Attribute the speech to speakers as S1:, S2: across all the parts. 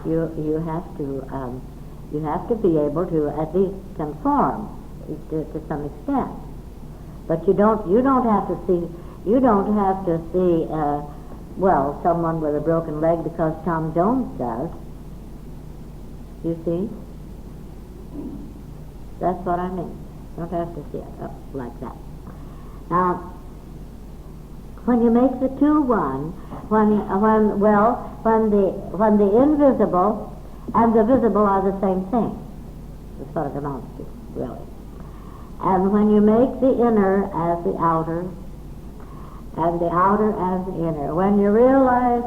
S1: you have to be able to at least conform to some extent. But you don't have to see well, someone with a broken leg because Tom Jones does. You see? That's what I mean. You don't have to see it like that. Now, when you make the two one, when the invisible and the visible are the same thing. That's what it amounts to, really. And when you make the inner as the outer, and the outer as the inner, when you realize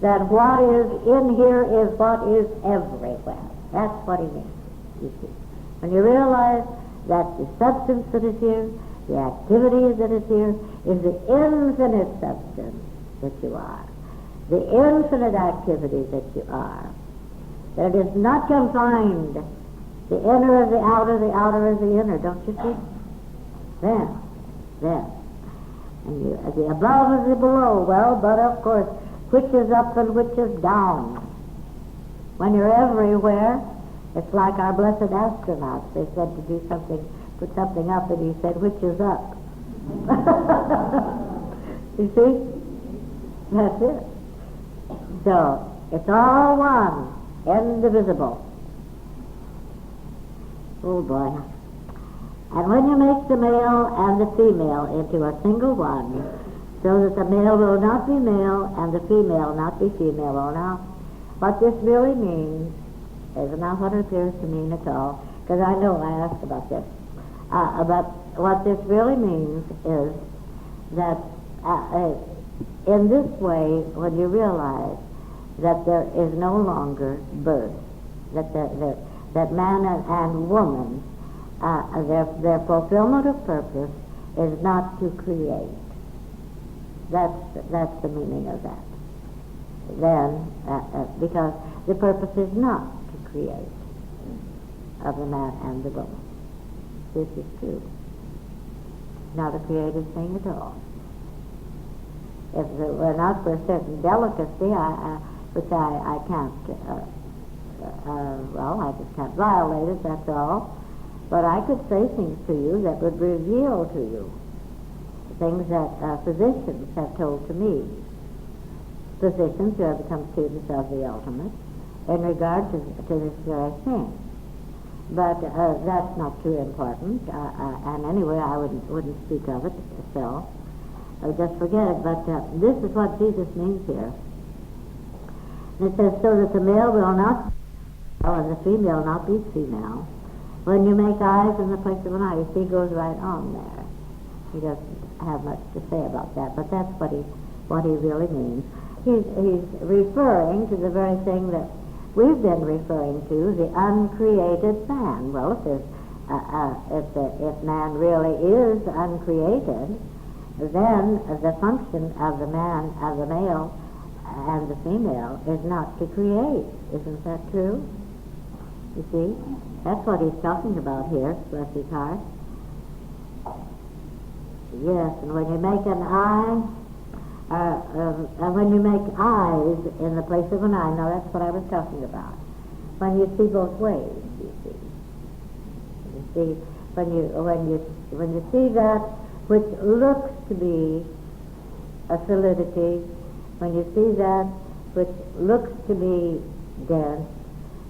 S1: that what is in here is what is everywhere, that's what he means, you see. When you realize that the substance that is here, the activity that is here, is the infinite substance that you are, the infinite activity that you are, that it is not confined. The inner is the outer is the inner, don't you see? Then. And the above is the below. Well, but of course, which is up and which is down? When you're everywhere, it's like our blessed astronauts. They said to do something, put something up, and he said, which is up? You see? That's it. So, it's all one, indivisible. Oh boy. And when you make the male and the female into a single one, so that the male will not be male and the female not be female. Well, now, what this really means is not what it appears to mean at all, because I know I asked about this. But what this really means is that in this way, when you realize that there is no longer birth, that man and woman, their fulfillment of purpose is not to create. That's the meaning of that. Then, because the purpose is not to create of the man and the woman. This is true. Not a creative thing at all. If it were not for a certain delicacy, which I can't, I just can't violate it, that's all. But I could say things to you that would reveal to you things that physicians have told to me. Physicians who have become students of the ultimate in regard to this very thing. But that's not too important, and anyway, I wouldn't speak of it, so I would just forget it. But this is what Jesus means here. And it says, so that the male will not be male and the female not be female. When you make eyes in the place of an eye, you see, he goes right on there. He doesn't have much to say about that, but that's what he really means. He's referring to the very thing that we've been referring to, the uncreated man. Well, if man really is uncreated, then the function of the man, of the male and the female, is not to create. Isn't that true? You see? That's what he's talking about here, bless his heart. Yes, and when you make an eye, when you make eyes in the place of an eye, now that's what I was talking about. When you see both ways, you see. You see, when you see that which looks to be a solidity, when you see that which looks to be dense,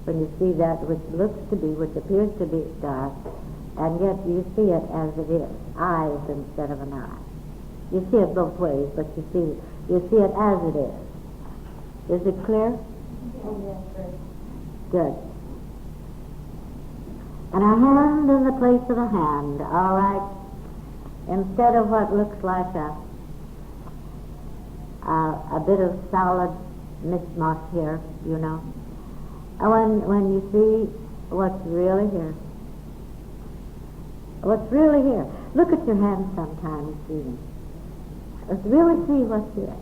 S1: when you see that which appears to be dark, and yet you see it as it is, eyes instead of an eye. You see it both ways, but you see it as it is. Is it clear?
S2: Oh, yes, right.
S1: Good. And a hand in the place of a hand, all right, instead of what looks like a bit of solid mishmash here, you know. And when you see what's really here, look at your hands sometime and see them. Let's really see what's here,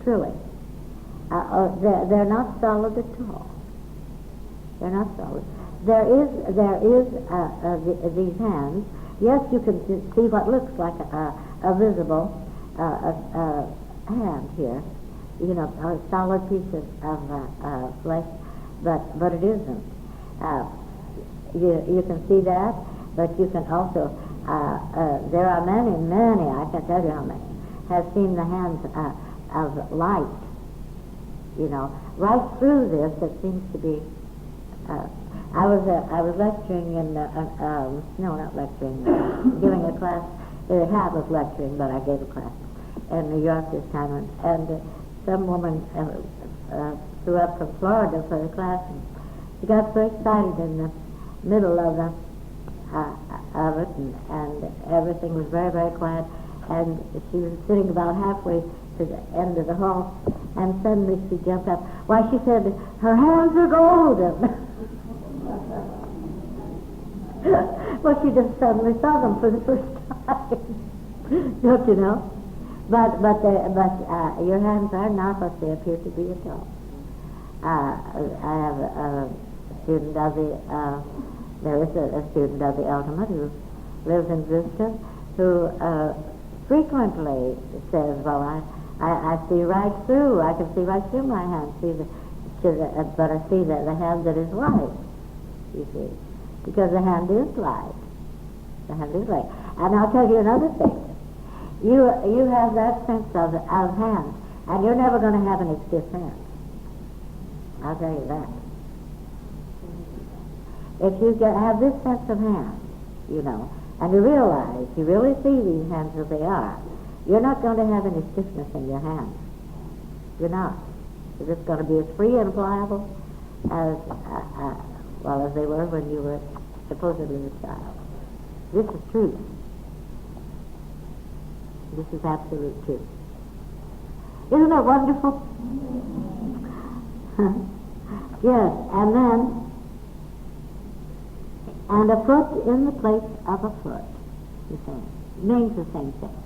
S1: truly. They're not solid at all. They're not solid. There is these hands. Yes, you can see what looks like a visible hand here, you know, a solid piece of flesh. but it isn't. You can see that, but you can also, there are many, I can't tell you how many, have seen the hands of light, right through this. It seems to be, I was lecturing in, no, not lecturing, giving a class. I was lecturing, but I gave a class in New York this time, and some woman flew up from Florida for the class, and she got so excited in the middle of it, and everything was very, very quiet, and she was sitting about halfway to the end of the hall, and suddenly she jumped up. Why, she said, her hands are golden. Well, she just suddenly saw them for the first time. Don't you know? But your hands are not what they appear to be at all. I have a student of there is a student of the ultimate who lives in Vista, who frequently says, well, I see right through, I can see right through my hand, but I see the hand that is light, you see, because the hand is light. The hand is light. And I'll tell you another thing. You have that sense of hand, and you're never going to have any stiff hands. I'll tell you that. If you have this sense of hand, and you realize, you really see these hands as they are, you're not going to have any stiffness in your hands. You're not. You're just going to be as free and pliable as they were when you were supposedly a child. This is truth. This is absolute truth. Isn't it wonderful? Yes, and a foot in the place of a foot, the same. Means the same thing.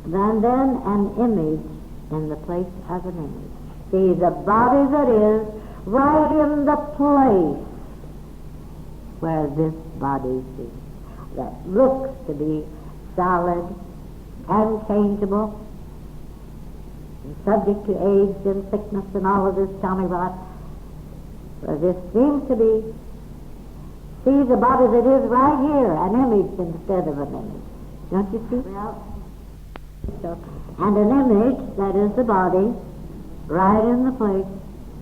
S1: And then an image in the place of an image. See, the body that is right in the place where this body is, that looks to be solid, unchangeable, and subject to age and sickness and all of this tommyrot, where this seems to be. See the body that is right here, an image instead of an image. Don't you see? And an image that is the body, right in the place,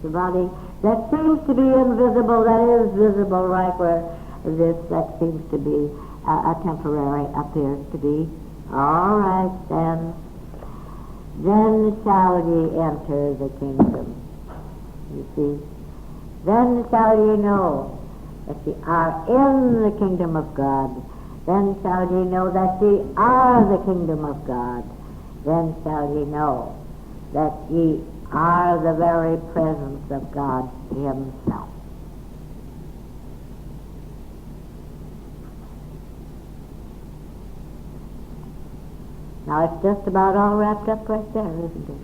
S1: the body that seems to be invisible, that is visible right where this that seems to be a temporary appears to be. All right, then shall ye enter the kingdom. You see? Then shall ye know that ye are in the kingdom of God. Then shall ye know that ye are the kingdom of God. Then shall ye know that ye are the very presence of God Himself. Now it's just about all wrapped up right there, isn't it?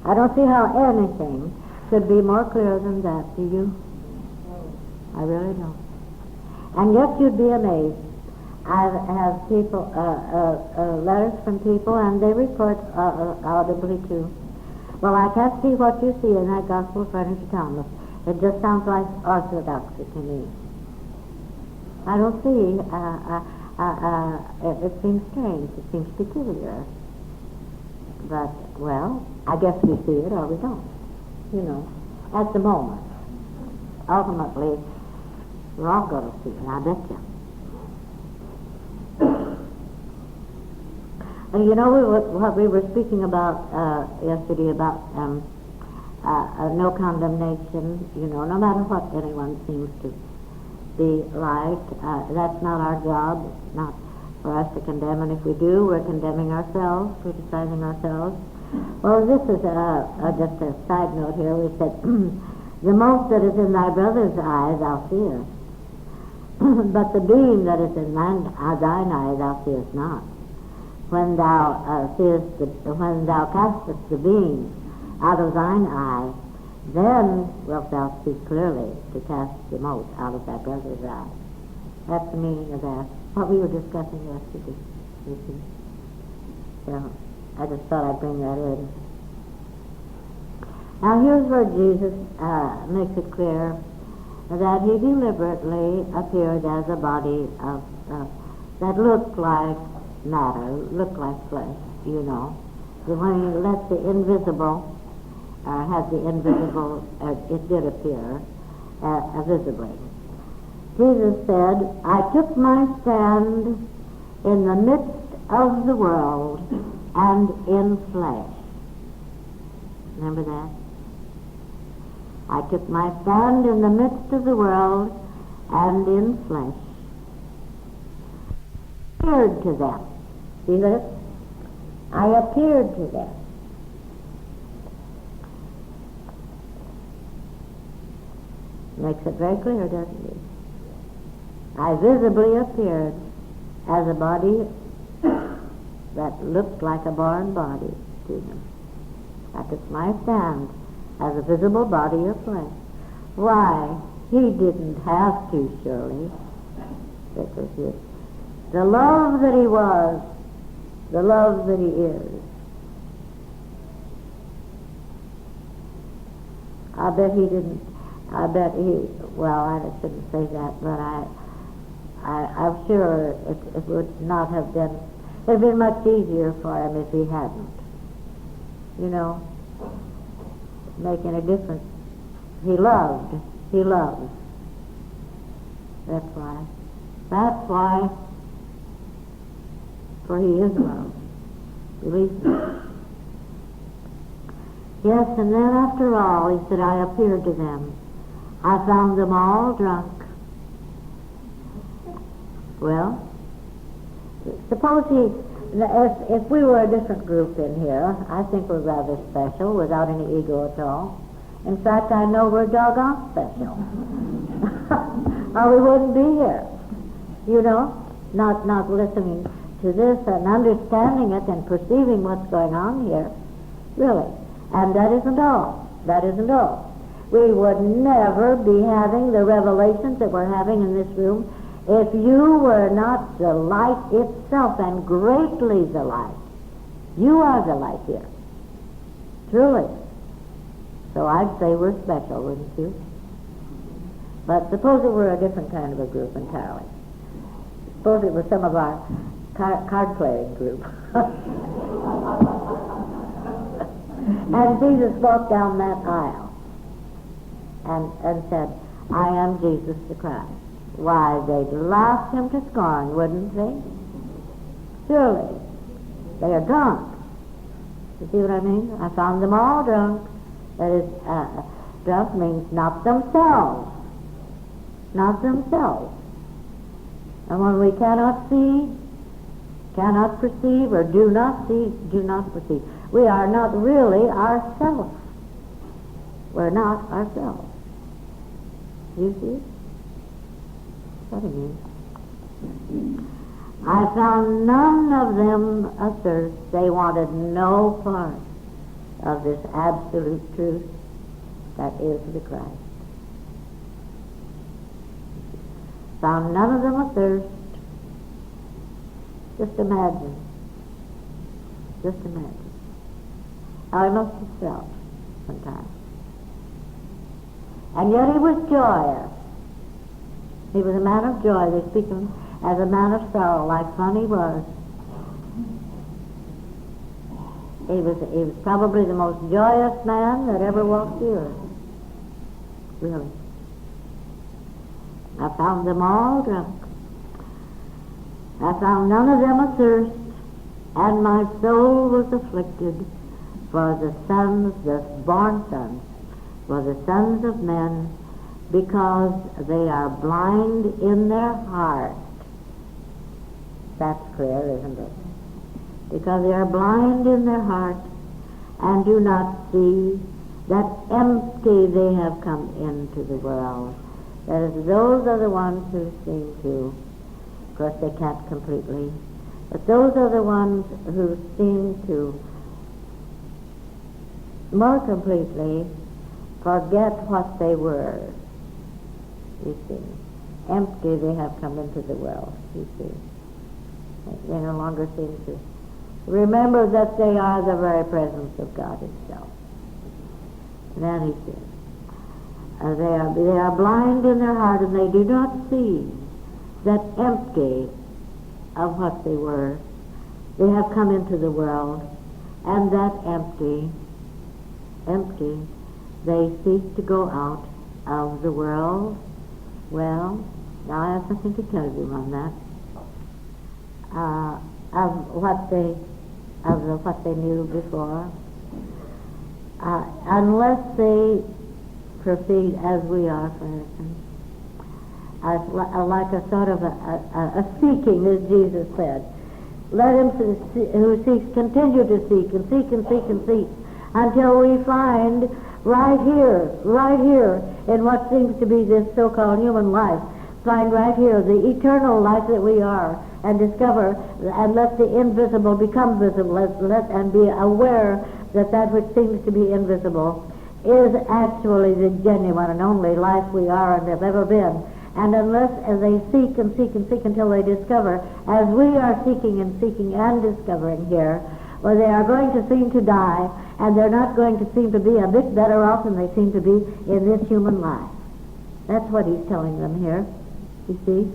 S1: I don't see how anything could be more clear than that, do you? I really don't. And yet you'd be amazed. I have people, letters from people, and they report audibly too. Well, I can't see what you see in that Gospel according to Thomas. It just sounds like orthodoxy to me. I don't see, it seems strange, it seems peculiar. But, well, I guess we see it or we don't, at the moment. Ultimately, we're all going to see it, I bet you. And what we were speaking about yesterday about no condemnation, no matter what anyone seems to be like, that's not our job. It's not for us to condemn, and if we do, we're condemning ourselves, criticizing ourselves. Well, this is just a side note here. We said, the mote that is in thy brother's eye thou seest, but the beam that is in thine eye thou seest not. When thou when thou castest the beam out of thine eye, then wilt thou see clearly to cast the mote out of thy brother's eye. That's the meaning of that. What we were discussing yesterday, you see. So, I just thought I'd bring that in. Now here's where Jesus makes it clear that he deliberately appeared as a body of that looked like matter, looked like flesh, you know. So when he let the invisible, had the invisible, it did appear visibly. Jesus said, I took my stand in the midst of the world and in flesh. Remember that? I took my stand in the midst of the world and in flesh. Appeared to them. See this? I appeared to them. Makes it very clear, doesn't it? I visibly appeared as a body that looked like a born body to them. I took my stand as a visible body of flesh. Why? He didn't have to, surely. This is it. The love that he was, the love that he is. I bet he, well, I shouldn't say that, but I'm sure it would not have been, it would have been much easier for him if he hadn't. You know, making a difference. He loved. That's why, for he is love. Believe me. Yes, and then after all, he said, I appeared to them. I found them all drunk. Well, suppose if we were a different group in here, I think we're rather special without any ego at all. In fact, I know we're doggone special. Or we wouldn't be here. You know, not listening to this and understanding it and perceiving what's going on here. Really. And that isn't all. That isn't all. We would never be having the revelations that we're having in this room if you were not the light itself, and greatly the light. You are the light here. Truly. So I'd say we're special, wouldn't you? But suppose it were a different kind of a group entirely. Suppose it was some of our card-playing group. And Jesus walked down that aisle and said, I am Jesus the Christ. Why, they'd laugh him to scorn, wouldn't they? Surely. They are drunk. You see what I mean? I found them all drunk. That is, drunk means not themselves. Not themselves. And when we cannot see, cannot perceive, or do not see, do not perceive, we are not really ourselves. We're not ourselves. You see? What do you mean? I found none of them athirst. They wanted no part of this absolute truth that is the Christ. Found none of them athirst. Just imagine. Just imagine. How he must have felt sometimes. And yet he was joyous. He was a man of joy. They speak of him as a man of sorrow, like Son he was. He was probably the most joyous man that ever walked the earth. Really. I found them all drunk. I found none of them athirst, and my soul was afflicted, for the sons, the born sons, for the sons of men, because they are blind in their heart. That's clear, isn't it? Because they are blind in their heart and do not see that empty they have come into the world. That is, those are the ones who seem to, of course they can't completely, but those are the ones who seem to more completely forget what they were. You see, empty they have come into the world, you see. They no longer seem to Remember that they are the very presence of God Himself. And then he says, they are blind in their heart, and they do not see that empty of what they were. They have come into the world, and that empty, they seek to go out of the world. Well, now I have something to tell you on that. Of what they knew before. Unless they proceed as we are, for instance, like a sort of a seeking, as Jesus said. Let him who seeks continue to seek and seek and seek and seek until we find right here, in what seems to be this so-called human life, find right here the eternal life that we are, and discover and let the invisible become visible, and be aware that that which seems to be invisible is actually the genuine and only life we are and have ever been. And unless they seek and seek and seek until they discover, as we are seeking and discovering here, well, they are going to seem to die, and they're not going to seem to be a bit better off than they seem to be in this human life. That's what he's telling them here. You see,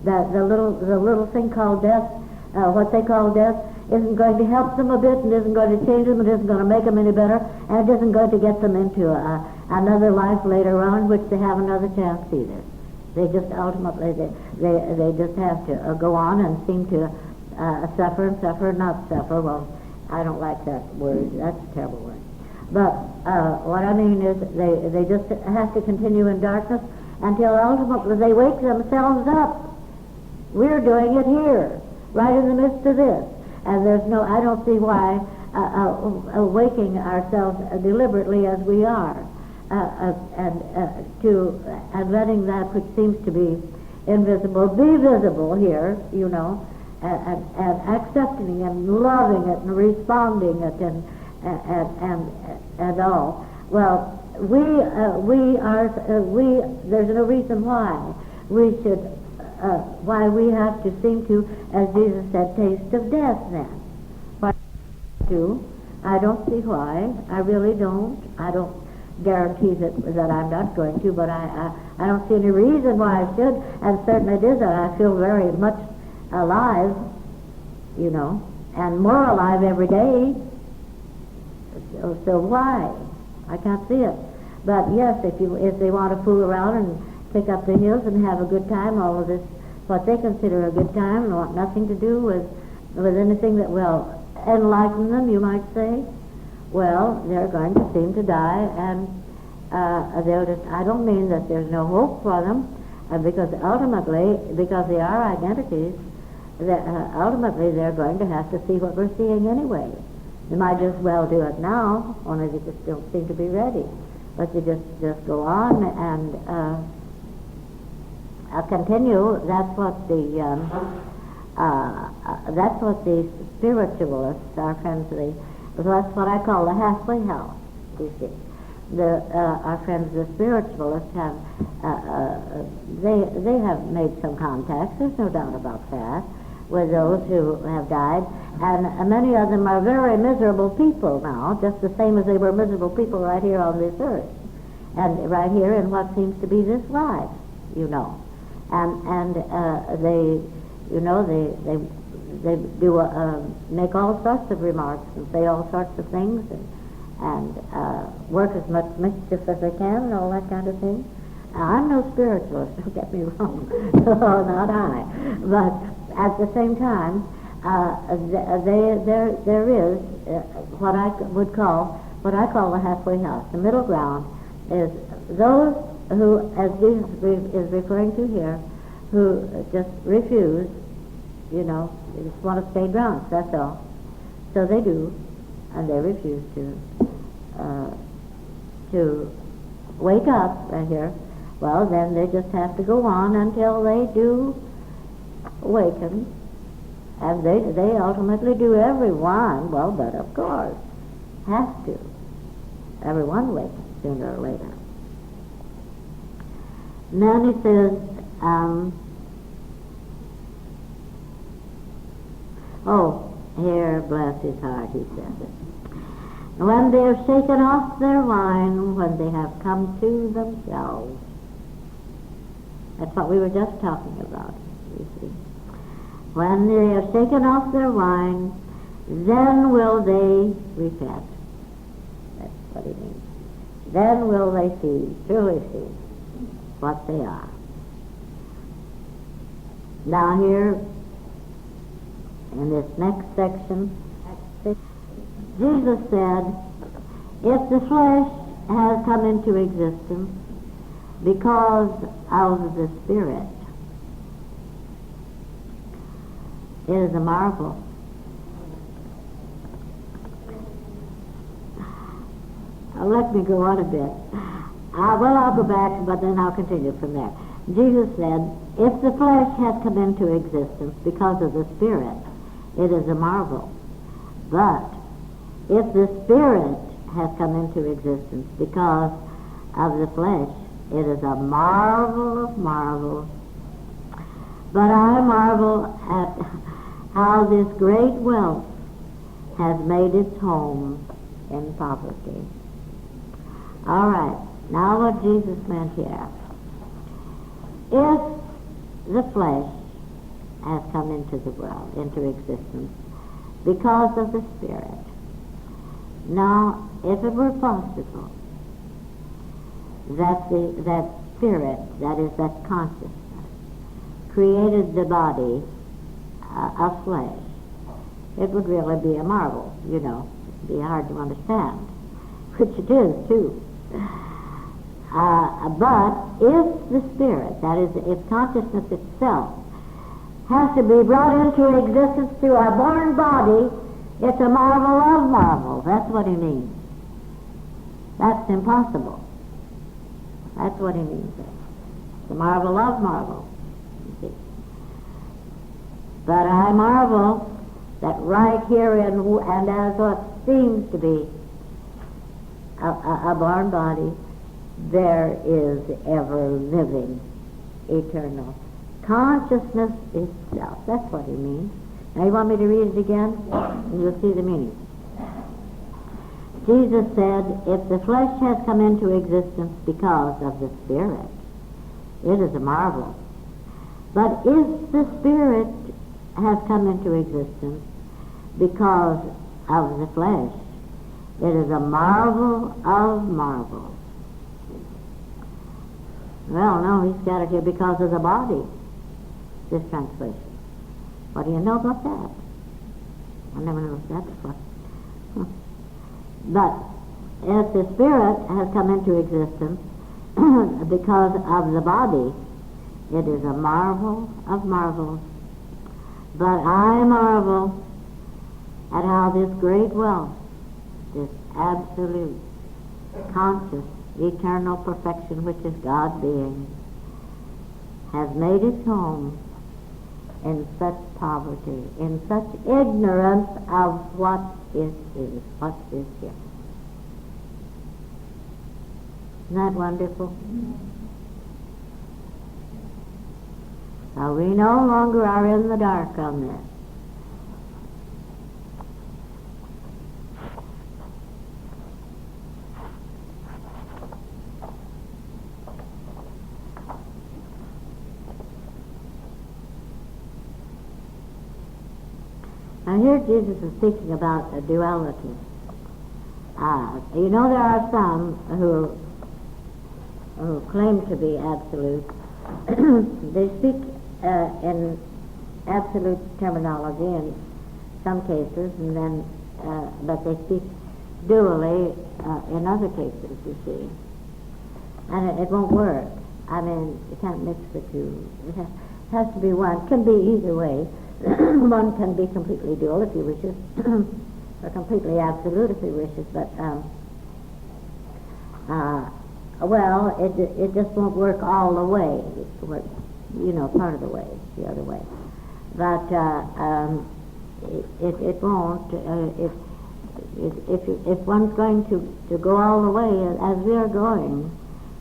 S1: that the little thing called death, what they call death, isn't going to help them a bit, and isn't going to change them, and isn't going to make them any better, and it isn't going to get them into another life later on, which they have another chance either. They just ultimately, they just have to go on and seem to suffer and suffer and not suffer. Well, I don't like that word. That's a terrible word. But what I mean is they just have to continue in darkness until ultimately they wake themselves up. We're doing it here, right in the midst of this. And I don't see why waking ourselves deliberately as we are, and letting that which seems to be invisible be visible here, you know, and accepting and loving it and responding it and all. Well, there's no reason why we should, why we have to seem to, as Jesus said, taste of death then. Why do? I don't see why. I really don't. I don't guarantee that I'm not going to, but I don't see any reason why I should, and certainly it is that I feel very much alive, you know, and more alive every day. So why? I can't see it. But yes, if they want to fool around and pick up the heels and have a good time, all of this, what they consider a good time, and want nothing to do with anything that will enlighten them, you might say, well, they're going to seem to die, and they'll just, I don't mean that there's no hope for them, because ultimately, because they are identities, ultimately they're going to have to see what we're seeing anyway. They might just well do it now, only they just don't seem to be ready. But you just go on and continue. That's what the spiritualists, our friends, that's what I call the halfway house. You see, our friends, the spiritualists, have they have made some contacts. There's no doubt about that, with those who have died, and many of them are very miserable people now, just the same as they were miserable people right here on this earth, and right here in what seems to be this life, you know, and they, you know, they do make all sorts of remarks and say all sorts of things and work as much mischief as they can and all that kind of thing. I'm no spiritualist, don't get me wrong. No, not I. But at the same time, there is what I would call, what I call the halfway house. The middle ground is those who, as Jesus is referring to here, who just refuse, you know, they just want to stay drunk, that's all. So they do, and they refuse to wake up right here. Well, then they just have to go on until they do awaken, and they ultimately do. Everyone, well, but of course, has to. Everyone awakens sooner or later. And then he says, Here, bless his heart, he says it. When they have shaken off their wine, when they have come to themselves. That's what we were just talking about, you see. When they have shaken off their wine, then will they repent. That's what he means. Then will they see, truly see, what they are. Now here, in this next section, Jesus said, if the flesh has come into existence because of the Spirit, it is a marvel. Let me go on a bit. I'll go back, but then I'll continue from there. Jesus said, if the flesh has come into existence because of the Spirit, it is a marvel. But if the Spirit has come into existence because of the flesh, it is a marvel of marvels. But I marvel at how this great wealth has made its home in poverty. All right, now what Jesus meant here. If the flesh has come into the world, into existence, because of the Spirit. Now, if it were possible that that Spirit, that is, that consciousness, created the body of flesh, it would really be a marvel, you know. It would be hard to understand, which it is, too. But if the Spirit, that is, if consciousness itself, has to be brought into existence through a born body, it's a marvel of marvels. That's what he means. That's impossible. That's what he means there. It's a marvel of marvels, you see. But I marvel that right here and as what seems to be a born body, there is ever-living, eternal consciousness itself. That's what he means. Now you want me to read it again? And you'll see the meaning. Jesus said, if the flesh has come into existence because of the Spirit, it is a marvel. But if the Spirit has come into existence because of the flesh, it is a marvel of marvels. Well, no, he's got it here because of the body, this translation. What do you know about that? I never noticed that before. But if the Spirit has come into existence because of the body, it is a marvel of marvels. But I marvel at how this great wealth, this absolute, conscious, eternal perfection, which is God being, has made its home in such poverty, in such ignorance of what it is, what is here. Isn't that wonderful? So we no longer are in the dark on this. Now here Jesus is speaking about a duality. You know, there are some who claim to be absolute. They speak in absolute terminology in some cases, and then but they speak dually in other cases, you see. And it won't work. I mean, you can't mix the two. It has to be one. It can be either way. One can be completely dual if he wishes, or completely absolute if he wishes, but well, it just won't work all the way. It works, you know, part of the way, the other way. But it won't. If one's going to go all the way as we are going,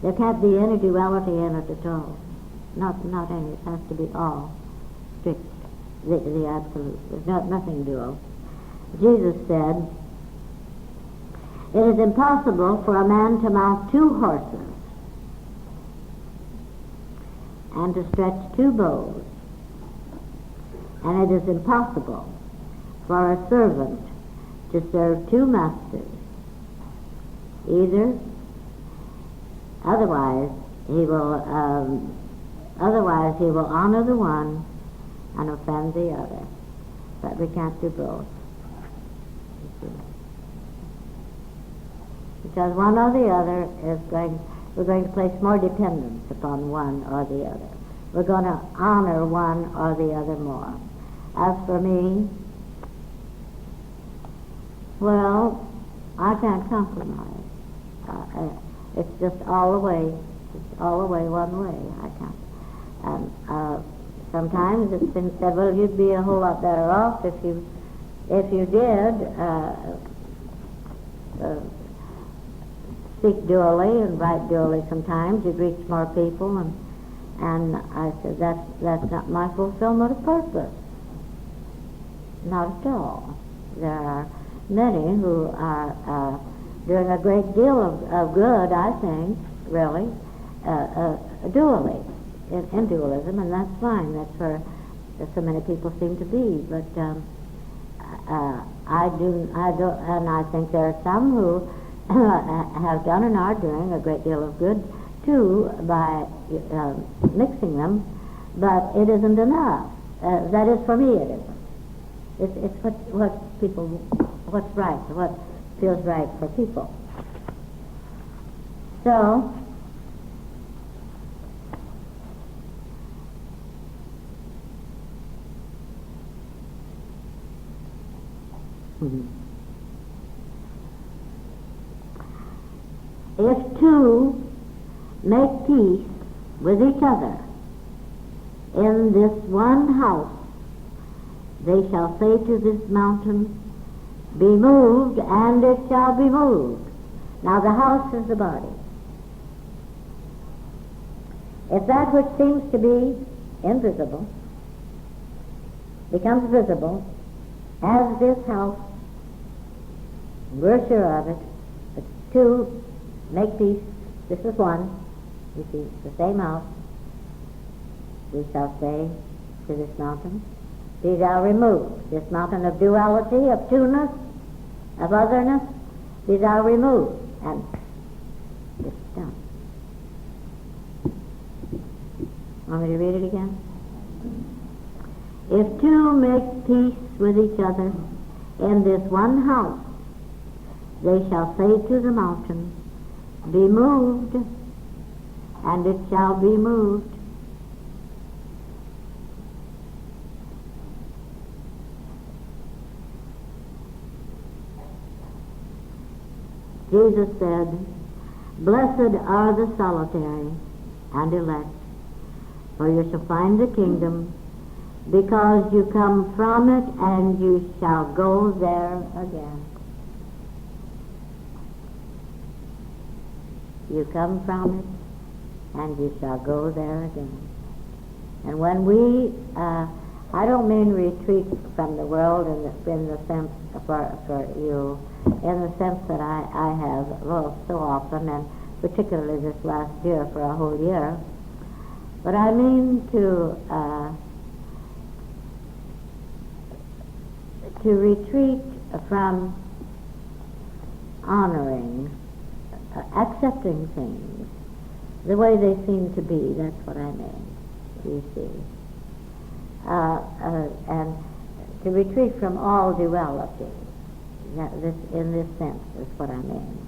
S1: there can't be any duality in it at all. Not any. It has to be all strict. The absolute. There's nothing dual. Jesus said, "It is impossible for a man to mount 2 horses and to stretch 2 bows, and it is impossible for a servant to serve 2 masters. Either, otherwise he will honor the one and offend the other." But we can't do both. Because one or the other we're going to place more dependence upon one or the other. We're going to honor one or the other more. As for me, well, I can't compromise. It's just all the way. It's all the way one way. I can't. And sometimes it's been said, well, you'd be a whole lot better off if you did speak dually and write dually sometimes. You'd reach more people. And I said, that's not my fulfillment of purpose. Not at all. There are many who are doing a great deal of good, I think, really, dually, in dualism, and that's fine. That's where so many people seem to be. But I think there are some who have done and are doing a great deal of good too by mixing them, but it isn't enough. That is, for me, it isn't. It's what's right, what feels right for people. So, if 2 make peace with each other in this one house, they shall say to this mountain, be moved, and it shall be moved. Now the house is the body. If that which seems to be invisible becomes visible, as this house, we're sure of it, but 2 make peace, this is one, you see, the same house, we shall say to this mountain, be thou removed. This mountain of duality, of 2-ness, of otherness, be thou removed. And it's done. Want me to read it again? If 2 make peace with each other in this one house, they shall say to the mountain, be moved, and it shall be moved. Jesus said, blessed are the solitary and elect, for you shall find the kingdom, because you come from it and you shall go there again. You come from it and you shall go there again. And when we, I don't mean retreat from the world in the sense for you, in the sense that I have, well, so often, and particularly this last year for a whole year, but I mean to retreat from honoring, accepting things the way they seem to be. That's what I mean, you see. And to retreat from all duality. In this sense is what I mean.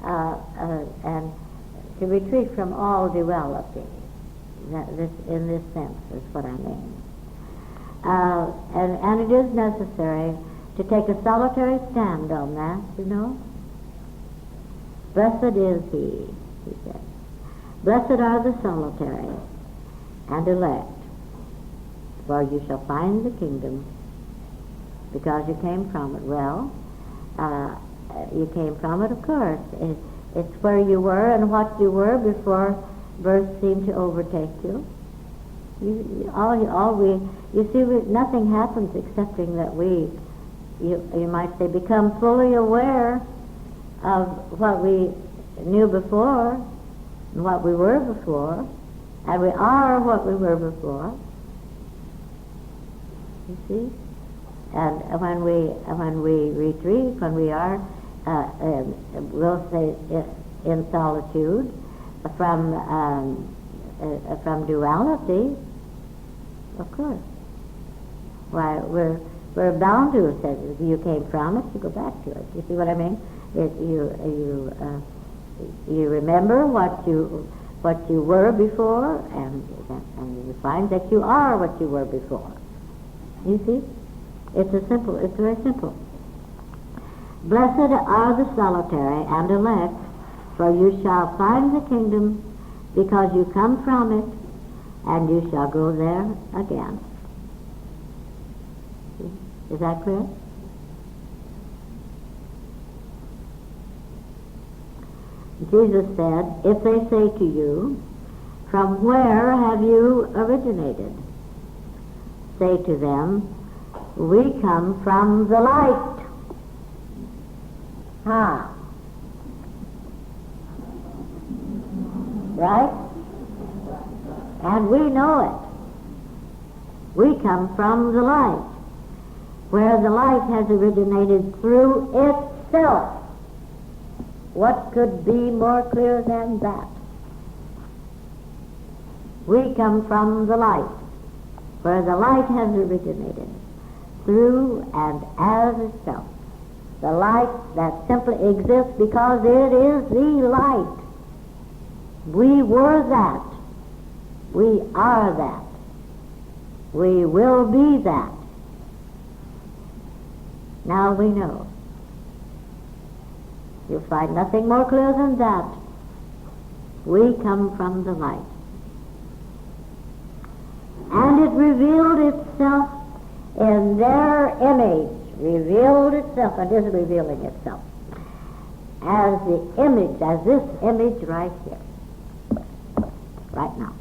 S1: and to retreat from all duality. In this sense is what I mean. And it is necessary to take a solitary stand on that, you know. Blessed is he said. Blessed are the solitary and elect, for you shall find the kingdom, because you came from it. Well, you came from it, of course. It's where you were and what you were before birth seemed to overtake you. Nothing happens excepting that you might say, become fully aware of what we knew before and what we were before, and we are what we were before. You see? And when we retreat, when we are, we'll say, in solitude from duality, of course. Why, we're bound to it. If you came from it, you go back to it. You see what I mean? You remember what you were before, and you find that you are what you were before. You see? It's very simple. Blessed are the solitary and elect, for you shall find the kingdom, because you come from it, and you shall go there again. Is that clear? Jesus said, if they say to you, from where have you originated? Say to them, we come from the light. Right? And we know it. We come from the light, where the light has originated through itself. What could be more clear than that? We come from the light, where the light has originated through and as itself. The light that simply exists because it is the light. We were that. We are that. We will be that. Now we know. You'll find nothing more clear than that. We come from the light. And it revealed itself in their image. Revealed itself, and is revealing itself as the image, as this image right here, right now.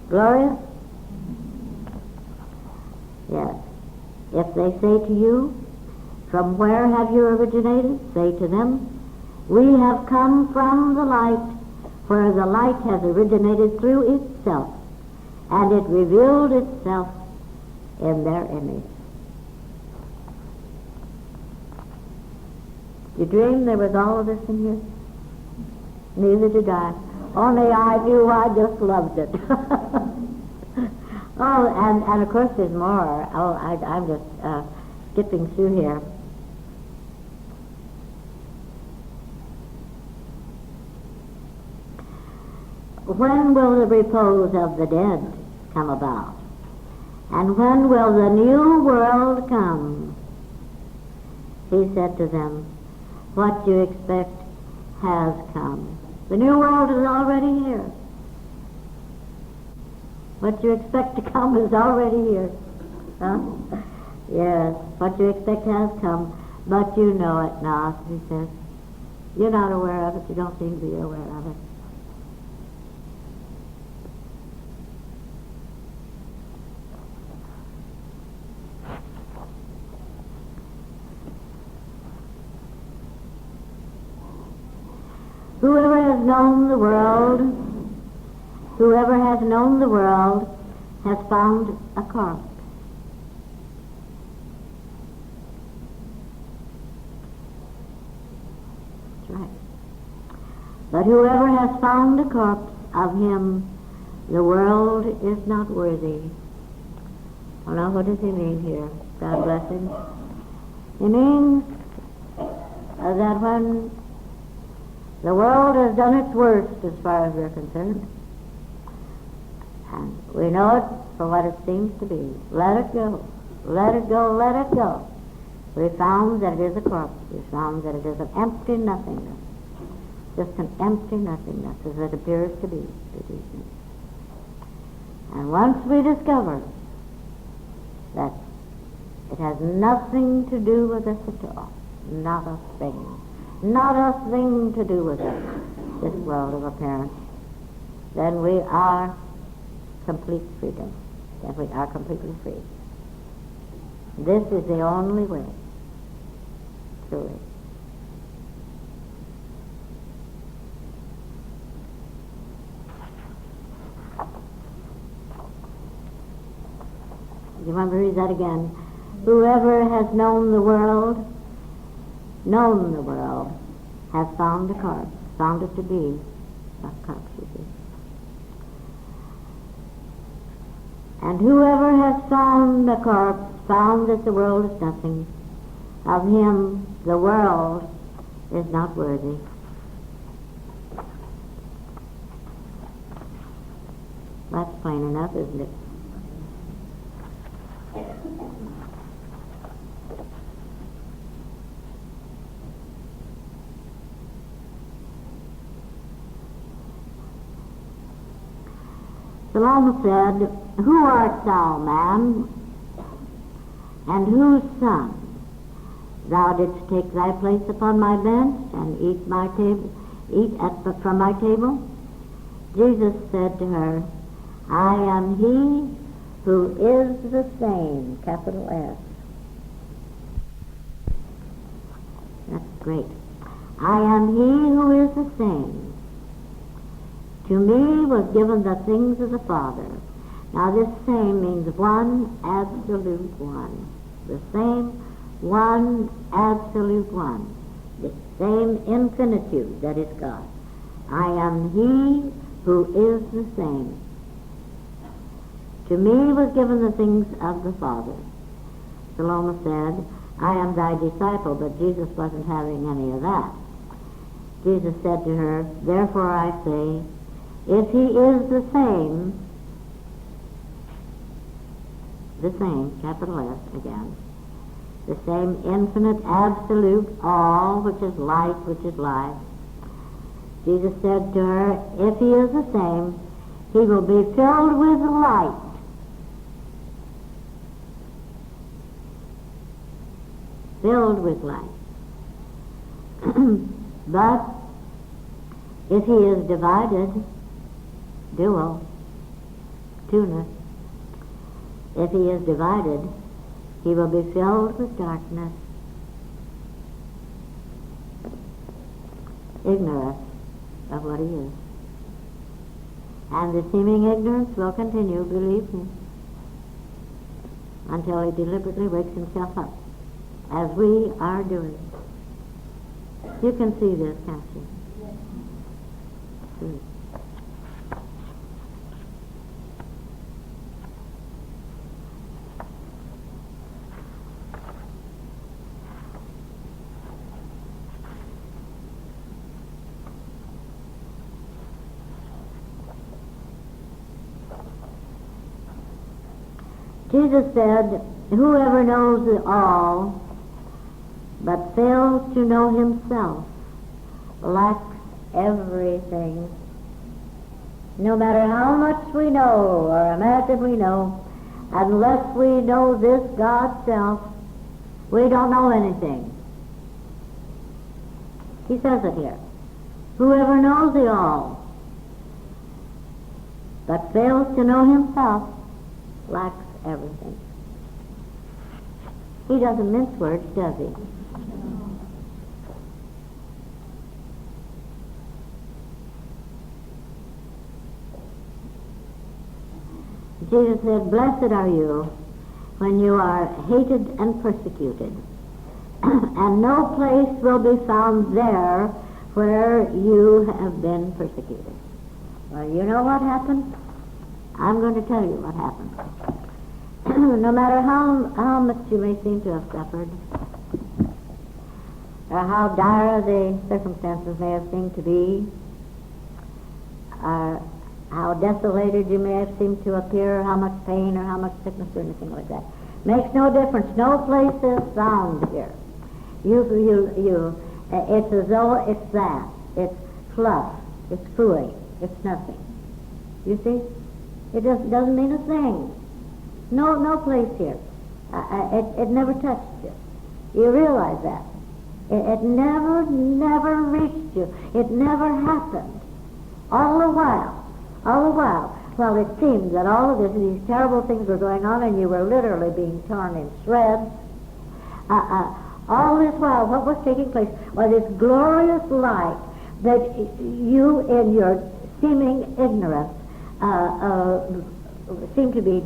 S1: Glorious? Yes. If they say to you, from where have you originated? Say to them, we have come from the light, where the light has originated through itself, and it revealed itself in their image. You dreamed there was all of this in here? Neither did I. Only I knew. I just loved it. Oh, and of course there's more. Oh, I'm just skipping through here. When will the repose of the dead come about? And when will the new world come? He said to them, what you expect has come. The new world is already here. What you expect to come is already here. Huh? Yes, what you expect has come, but you know it not, he says. You're not aware of it. You don't seem to be aware of it. Whoever has known the world has found a corpse. That's right. But whoever has found a corpse, of him the world is not worthy. Well, now what does he mean here? God bless him. He means that when the world has done its worst as far as we're concerned, and we know it for what it seems to be, let it go, let it go, let it go. We found that it is a corpse. We found that it is an empty nothingness, just an empty nothingness as it appears to be this evening. And once we discover that it has nothing to do with us at all, not a thing to do with us, this world of appearance, then we are complete freedom, then we are completely free. This is the only way, truly. You want to read that again? Whoever has known the world, has found the corpse, found it to be a corpse, you see. And whoever has found the corpse, found that the world is nothing. Of him, the world is not worthy. That's plain enough, isn't it? Solomon said, Who art thou, man, and whose son? Thou didst take thy place upon my bench and eat from my table. Jesus said to her, I am he who is the same, capital S. That's great. I am he who is the same. To me was given the things of the Father. Now this same means one, absolute one. The same, one, absolute one. The same infinitude that is God. I am he who is the same. To me was given the things of the Father. Salome said, I am thy disciple, but Jesus wasn't having any of that. Jesus said to her, Therefore I say, if he is the same, capital S again, the same infinite, absolute, all, which is light, which is life. Jesus said to her, if he is the same, he will be filled with light. Filled with light. But if he is divided, dual, two-ness, if he is divided, he will be filled with darkness, ignorant of what he is. And the seeming ignorance will continue, believe me, until he deliberately wakes himself up, as we are doing. You can see this, can't you? Yes. Jesus said, whoever knows the all, but fails to know himself, lacks everything. No matter how much we know or imagine we know, unless we know this God self, we don't know anything. He says it here. Whoever knows the all, but fails to know himself, lacks everything. He doesn't mince words, does he? Jesus said, blessed are you when you are hated and persecuted, and no place will be found there where you have been persecuted. Well, you know what happened? I'm going to tell you what happened. No matter how much you may seem to have suffered, or how dire the circumstances may have seemed to be, or how desolated you may have seemed to appear, or how much pain or how much sickness or anything like that. Makes no difference. No place is found here. It's as though it's that. It's fluff. It's fooey. It's nothing. You see? It doesn't mean a thing. No place here. It never touched you. You realize that. It never reached you. It never happened. All the while, well, it seemed that all of these terrible things were going on, and you were literally being torn in shreds. All this while, what was taking place was this glorious light that you, in your seeming ignorance, seemed to be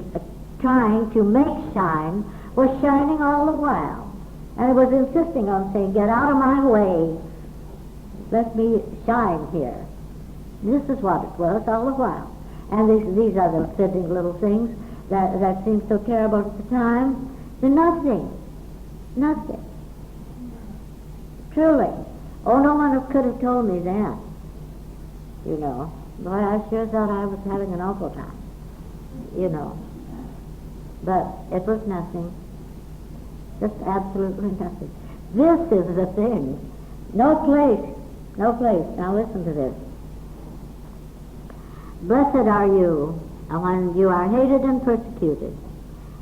S1: trying to make shine, was shining all the while. And it was insisting on saying, get out of my way. Let me shine here. This is what it was all the while. And these other fitting little things that seemed so terrible at the time, they're nothing. Nothing. Truly. Oh, no one could have told me that. You know. Boy, I sure thought I was having an awful time. You know. But it was nothing. Just absolutely nothing. This is the thing. No place. No place. Now listen to this. Blessed are you when you are hated and persecuted,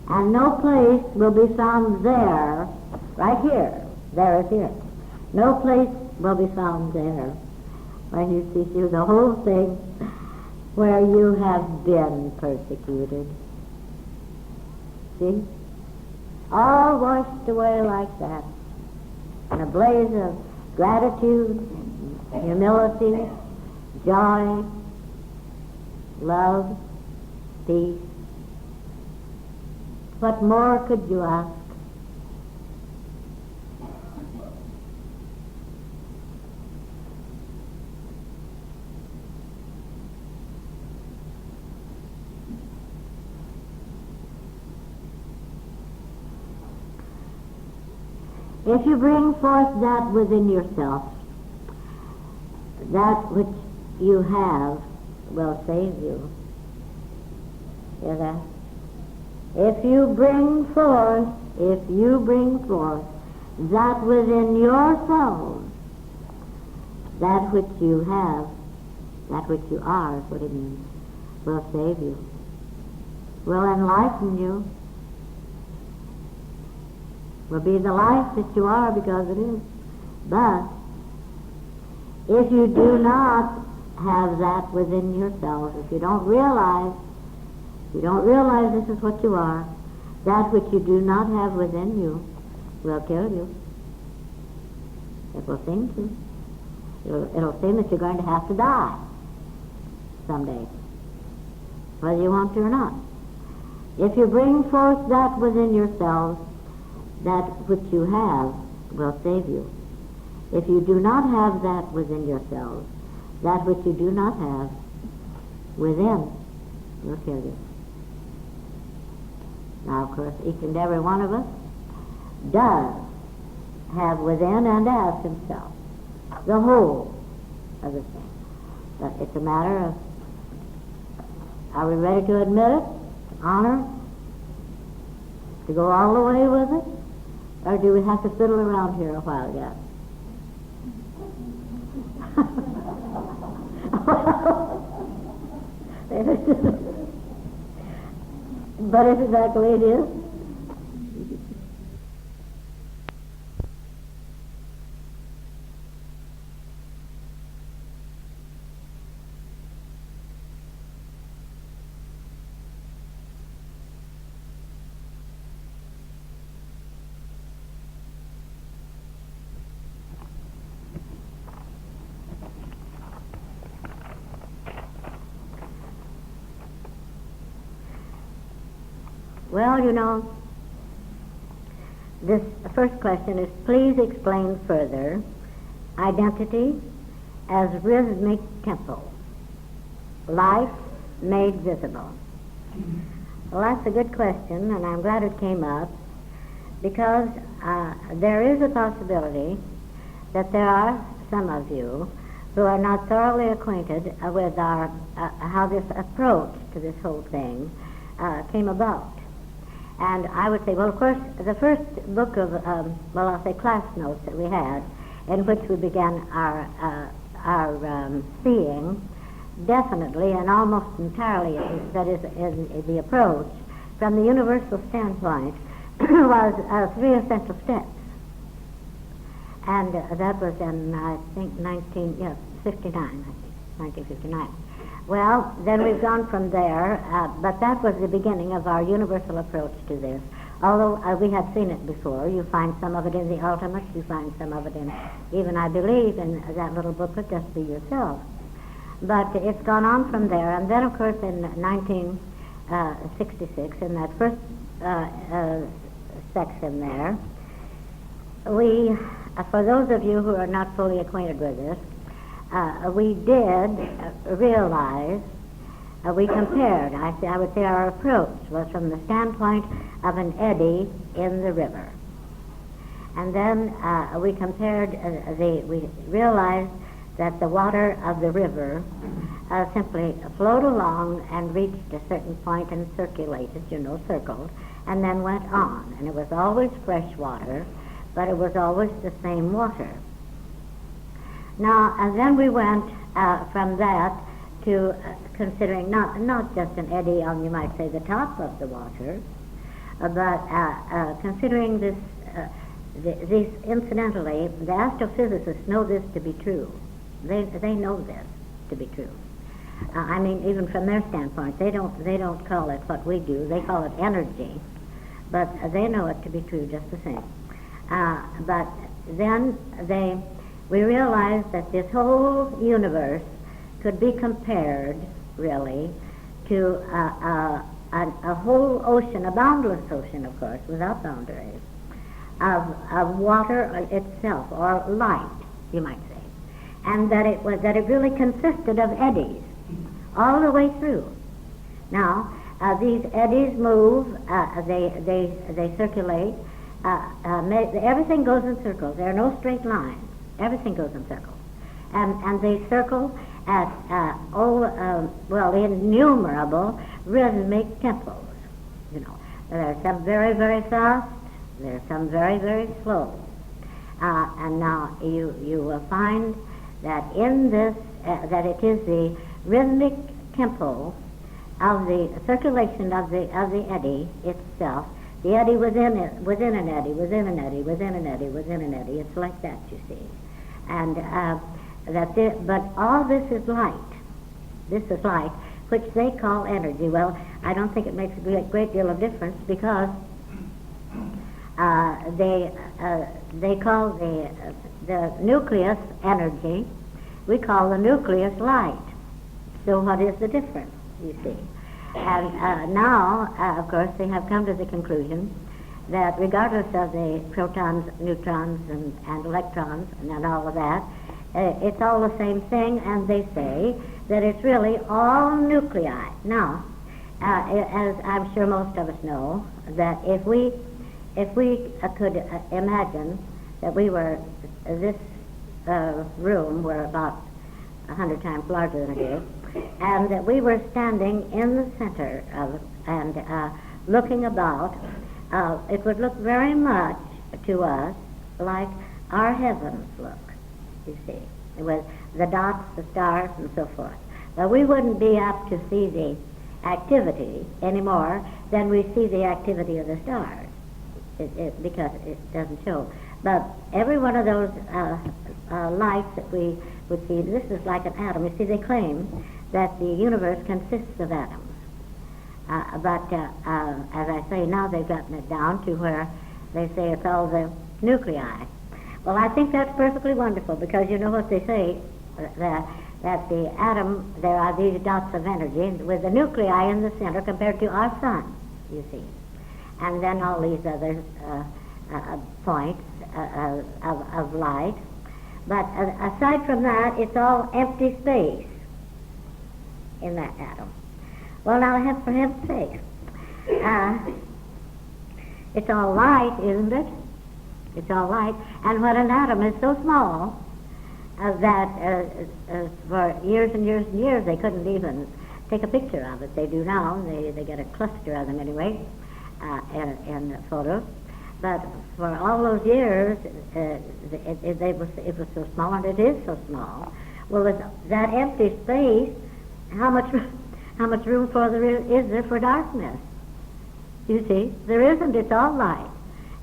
S1: and no place will be found there, right here, there is here. No place will be found there when you see through the whole thing where you have been persecuted. See? All washed away like that in a blaze of gratitude, humility, joy, love, peace. What more could you ask? If you bring forth that within yourself, that which you have will save you. Hear that? If you bring forth that within yourselves, that which you have, that which you are is what it means, will save you, will enlighten you, will be the life that you are because it is. But if you do not have that within yourselves, if you don't realize this is what you are, that which you do not have within you will kill you. It will seem to. It'll seem that you're going to have to die someday, whether you want to or not. If you bring forth that within yourselves, that which you have will save you. If you do not have that within yourselves, that which you do not have within will kill you. Now, of course, each and every one of us does have within and as himself the whole of the thing. But it's a matter of, are we ready to admit it, to honor it, to go all the way with it, or do we have to fiddle around here a while yet? But it's exactly it is. Well, you know, this first question is, please explain further identity as rhythmic tempo, life made visible. Well, that's a good question, and I'm glad it came up, because there is a possibility that there are some of you who are not thoroughly acquainted with our how this approach to this whole thing came about. And I would say, well, of course, the first book of, well, I'll say class notes that we had, in which we began our seeing, definitely and almost entirely, that is, in the approach, from the universal standpoint, was 3 essential steps. And that was in, I think, 1959. Well, then we've gone from there, but that was the beginning of our universal approach to this. Although we had seen it before, you find some of it in the Ultimates, you find some of it in, even I believe, in that little booklet, Just Be Yourself. But it's gone on from there, and then, of course, in 1966, in that first section there, we, for those of you who are not fully acquainted with this, we did realize, we compared, I would say our approach was from the standpoint of an eddy in the river. And then we compared, we realized that the water of the river simply flowed along and reached a certain point and circulated, circled, and then went on. And it was always fresh water, but it was always the same water. Now, and then we went from that to considering not just an eddy on, you might say, the top of the water, but considering this, these, incidentally, the astrophysicists know this to be true. They know this to be true. I mean, even from their standpoint, they don't call it what we do. They call it energy, but they know it to be true just the same. But then we realized that this whole universe could be compared, really, to a whole ocean, a boundless ocean, of course, without boundaries, of water itself, or light, you might say, and that it really consisted of eddies all the way through. Now, these eddies move, they circulate. Everything goes in circles. There are no straight lines. Everything goes in circles. And they circle at, innumerable rhythmic tempos. There are some very, very fast. There are some very, very slow. And now you will find that in this, that it is the rhythmic tempo of the circulation of the eddy itself. The eddy within it, within an eddy, within an eddy, within an eddy, within an eddy. It's like that, you see. And but all this is light. This is light, which they call energy. Well, I don't think it makes a great deal of difference, because they call the nucleus energy. We call the nucleus light. So what is the difference, you see? And now, of course, they have come to the conclusion that regardless of the protons, neutrons, and electrons, and all of that, it's all the same thing, and they say that it's really all nuclei. Now, as I'm sure most of us know, that if we could imagine that we were, this room were about 100 times larger than it is, and that we were standing in the center of it and looking about, it would look very much to us like our heavens look, you see, with the dots, the stars, and so forth. But we wouldn't be apt to see the activity any more than we see the activity of the stars, because it doesn't show. But every one of those lights that we would see, this is like an atom. You see, they claim that the universe consists of atoms. But as I say, now they've gotten it down to where they say it's all the nuclei. Well, I think that's perfectly wonderful, because you know what they say, that the atom, there are these dots of energy with the nuclei in the center compared to our sun, you see. And then all these other points of light. But aside from that, it's all empty space in that atom. Well, now, for heaven's sake, it's all light, isn't it? It's all light. And when an atom is so small that for years and years and years they couldn't even take a picture of it. They do now. They get a cluster of them anyway in photos. But for all those years, it was so small, and it is so small. Well, with that empty space, how much room is there for darkness? You see, there isn't. It's all light.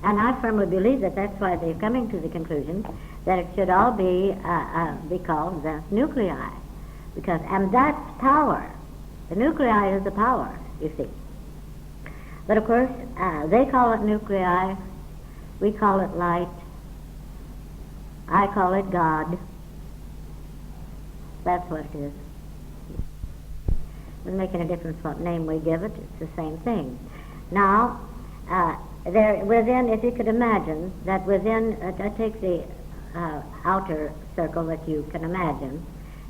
S1: And I firmly believe that that's why they're coming to the conclusion that it should all be called the nuclei, and that's power. The nuclei is the power, you see. But of course, they call it nuclei, we call it light, I call it God. That's what it is. It doesn't make any difference what name we give it, it's the same thing. Now, there within, if you could imagine, that within, take the outer circle that you can imagine,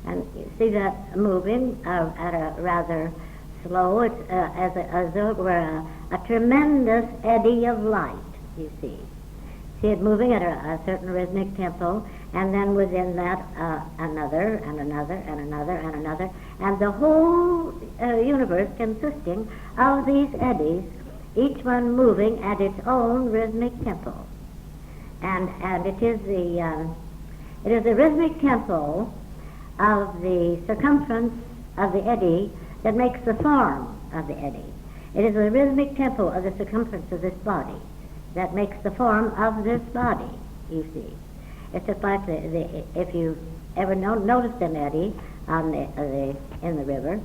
S1: and you see that moving at a rather slow, it's as though it were a tremendous eddy of light, you see. See it moving at a certain rhythmic tempo, and then within that another, and another, and another, and another, and the whole universe consisting of these eddies, each one moving at its own rhythmic tempo. And it is the rhythmic tempo of the circumference of the eddy that makes the form of the eddy. It is the rhythmic tempo of the circumference of this body that makes the form of this body, you see. It's just like if you ever noticed an eddy in the river,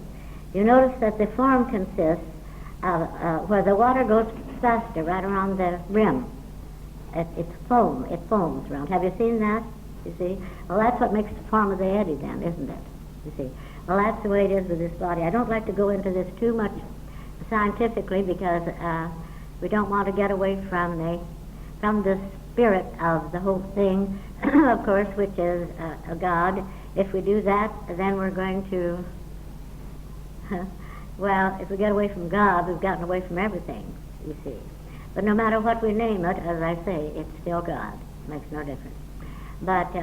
S1: you notice that the form consists of where the water goes faster right around the rim. It foams around. Have you seen that? You see? Well, that's what makes the form of the eddy then, isn't it? You see? Well, that's the way it is with this body. I don't like to go into this too much scientifically because we don't want to get away from the spirit of the whole thing, of course, which is a God. If we do that, then we're going to, well, if we get away from God, we've gotten away from everything, you see. But no matter what we name it, as I say, it's still God. It makes no difference. But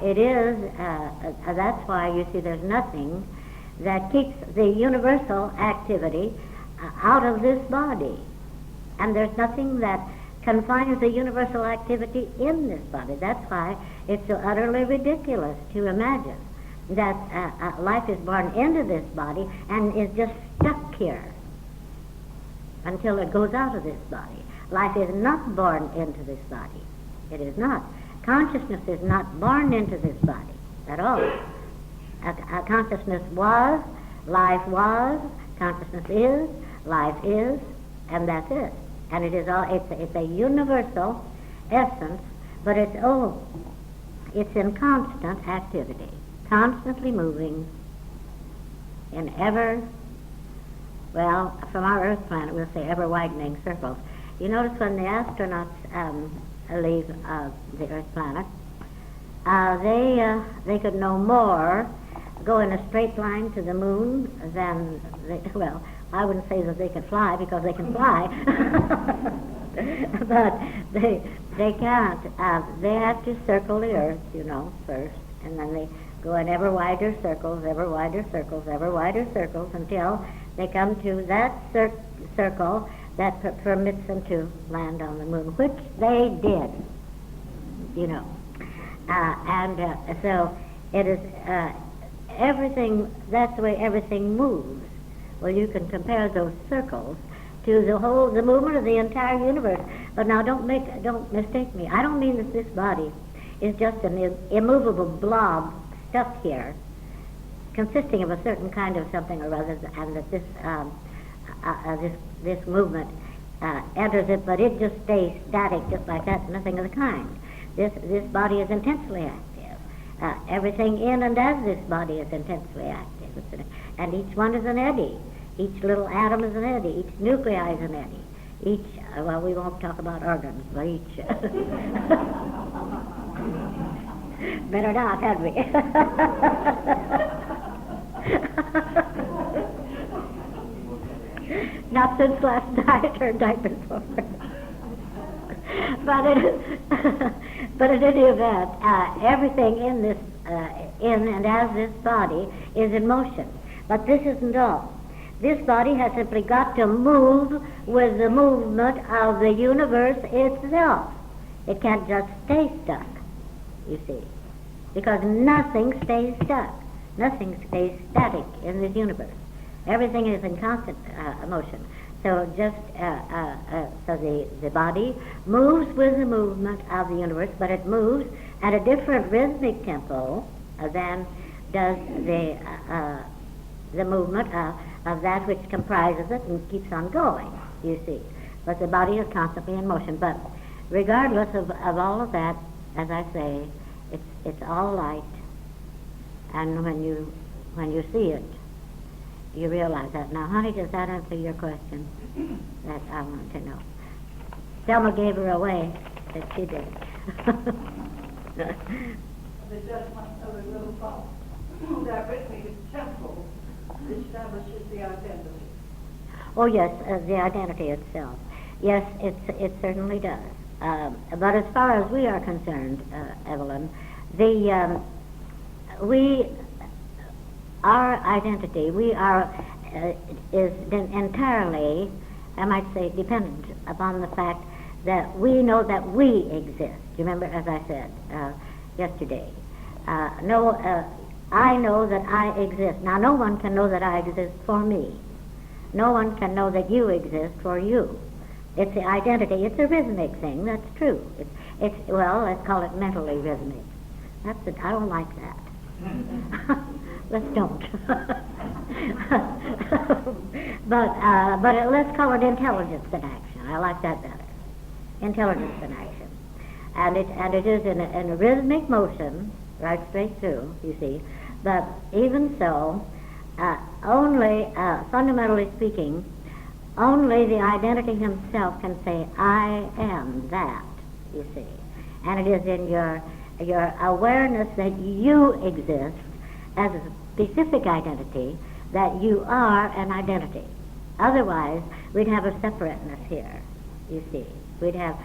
S1: it is, that's why you see there's nothing that keeps the universal activity out of this body. And there's nothing that confines the universal activity in this body. That's why it's so utterly ridiculous to imagine that life is born into this body and is just stuck here until it goes out of this body. Life is not born into this body. It is not. Consciousness is not born into this body at all. Consciousness was, life was, consciousness is, life is, and that's it. And it is all, it's a universal essence, but it's in constant activity, constantly moving in from our Earth planet, we'll say ever-widening circles. You notice when the astronauts leave the Earth planet, they could no more go in a straight line to the moon than I wouldn't say that they could fly because they can fly, but they can't. They have to circle the Earth, first, and then they go in ever wider circles, ever wider circles, ever wider circles until they come to that circle that permits them to land on the moon, which they did, so it is everything. That's the way everything moves. Well, you can compare those circles to the movement of the entire universe. But now, don't mistake me. I don't mean that this body is just an immovable blob stuck here, consisting of a certain kind of something or other, and that this movement enters it, but it just stays static, just like that, nothing of the kind. This body is intensely active. Everything in and as this body is intensely active, and each one is an eddy. Each little atom is an eddy. Each nuclei is an eddy. Each, we won't talk about organs, but each. Better not, had we? Not since last night or night before. but in any event, everything in this, in and as this body is in motion. But this isn't all. This body has simply got to move with the movement of the universe itself. It can't just stay stuck, you see, because nothing stays stuck. Nothing stays static in this universe. Everything is in constant motion. So just so the body moves with the movement of the universe, but it moves at a different rhythmic tempo than does the movement of that which comprises it and keeps on going, you see. But the body is constantly in motion. But regardless of all of that, as I say, it's all light. And when you see it, you realize that. Now, honey, does that answer your question that I want to know? Selma gave her away, that she did.
S2: There's just one other little thought. That rhythmic tempo establishes the identity.
S1: Oh, yes, the identity itself. Yes, it certainly does. But as far as we are concerned, Evelyn, our identity, is entirely, I might say, dependent upon the fact that we know that we exist. You remember, as I said yesterday, I know that I exist. Now, no one can know that I exist for me. No one can know that you exist for you. It's the identity. It's a rhythmic thing. That's true. Well, let's call it mentally rhythmic. I don't like that. Let's don't. but let's call it intelligence in action. I like that better. Intelligence in action, and it is in a rhythmic motion, right straight through. You see, but even so, only fundamentally speaking, only the identity himself can say, "I am that." You see, and it is in your awareness that you exist as a specific identity that you are an identity. Otherwise, we'd have a separateness here, you see. We'd have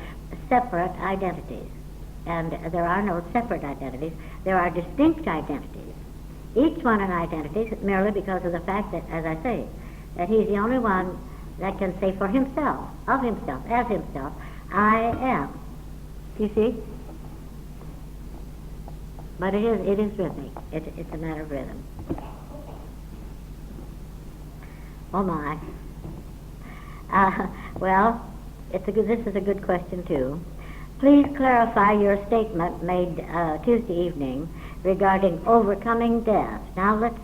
S1: separate identities. And there are no separate identities. There are distinct identities. Each one an identity merely because of the fact that, as I say, that he's the only one that can say for himself, of himself, as himself, I am. You see? But it is rhythmic. It's a matter of rhythm. Oh my. Well, this is a good question too. Please clarify your statement made Tuesday evening regarding overcoming death. Now let's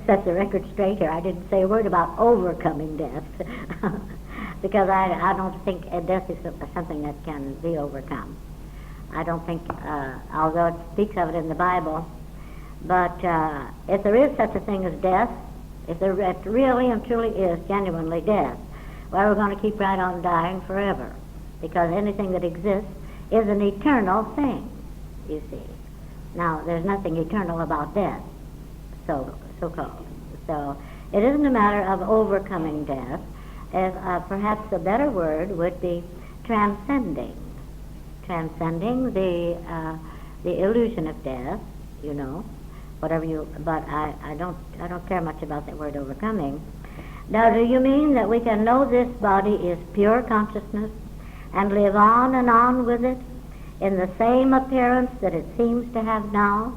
S1: set the record straight here. I didn't say a word about overcoming death because I don't think death is something that can be overcome. I don't think, although it speaks of it in the Bible, but if there is such a thing as death, if there really and truly is genuinely death, well, we're going to keep right on dying forever, because anything that exists is an eternal thing, you see. Now, there's nothing eternal about death, so-called. So it isn't a matter of overcoming death. Perhaps a better word would be transcending the illusion of death, you know, whatever you. But I don't care much about that word overcoming. Now, do you mean that we can know this body is pure consciousness and live on and on with it in the same appearance that it seems to have now,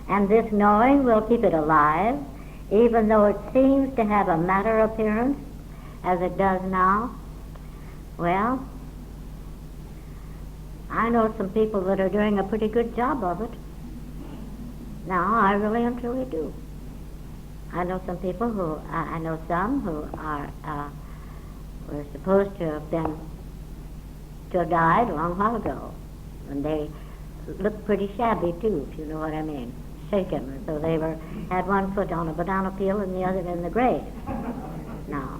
S1: and this knowing will keep it alive, even though it seems to have a matter appearance as it does now? Well, I know some people that are doing a pretty good job of it. Now, I really and truly do. I know some people who, I know some who were supposed to have died a long while ago. And they looked pretty shabby too, if you know what I mean. Shaken. So they had one foot on a banana peel and the other in the grave. Now,